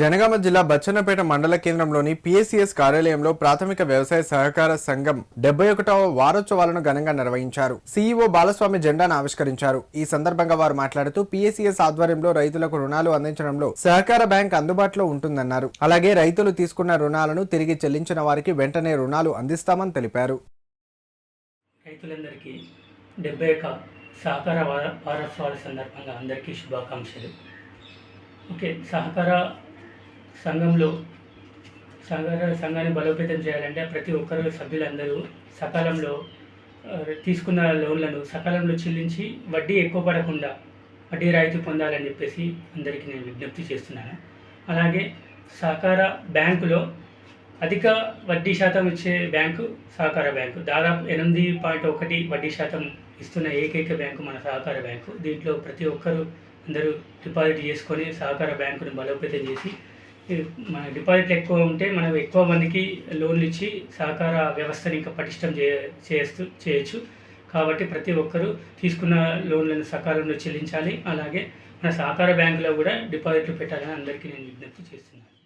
జనగామ జిల్లా బచ్చన్నపేట మండల కేంద్రంలోని పిఎస్సిఎస్ కార్యాలయంలో ప్రాథమిక వ్యవసాయ సహకార సంఘం 71వ వారోత్సవాలను ఘనంగా నిర్వహించారు. సీఈఓ బాలస్వామి జెండాను ఆవిష్కరించారు. ఈ సందర్భంగా వారు మాట్లాడుతూ పిఎస్సిఎస్ ఆధ్వర్యంలో రైతులకు రుణాలు అందించడంలో సహకార బ్యాంక్ అందుబాటులో ఉంటుందన్నారు. అలాగే రైతులు తీసుకున్న రుణాలను తిరిగి చెల్లించిన వారికి వెంటనే రుణాలు అందిస్తామని తెలిపారు. రైతులందరికీ 71 సహకార వారోత్సవాల సందర్భంగా అందరికీ శుభాకాంక్షలు. సహకార సంఘాన్ని బలోపేతం చేయాలంటే ప్రతి ఒక్కరు సభ్యులందరూ సకాలంలో తీసుకున్న లోన్లను సకాలంలో చెల్లించి వడ్డీ ఎక్కువ పడకుండా వడ్డీ రాయితీ పొందాలని చెప్పేసి అందరికీ నేను విజ్ఞప్తి చేస్తున్నాను. అలాగే సహకార బ్యాంకులో అధిక వడ్డీ శాతం ఇచ్చే బ్యాంకు సహకార బ్యాంకు. దాదాపు 8.1 వడ్డీ శాతం ఇస్తున్న ఏకైక బ్యాంకు మన సహకార బ్యాంకు. దీంట్లో ప్రతి ఒక్కరూ అందరూ డిపాజిట్ చేసుకొని సహకార బ్యాంకును బలోపేతం చేసి మన డిపాజిట్లు ఎక్కువ ఉంటే మనం ఎక్కువ మందికి లోన్లు ఇచ్చి సహకార వ్యవస్థని ఇంకా పటిష్టం చేయొచ్చు. కాబట్టి ప్రతి ఒక్కరూ తీసుకున్న లోన్లను సకాలంలో చెల్లించాలి. అలాగే మన సహకార బ్యాంకులో కూడా డిపాజిట్లు పెట్టాలని అందరికీ నేను విజ్ఞప్తి చేస్తున్నాను.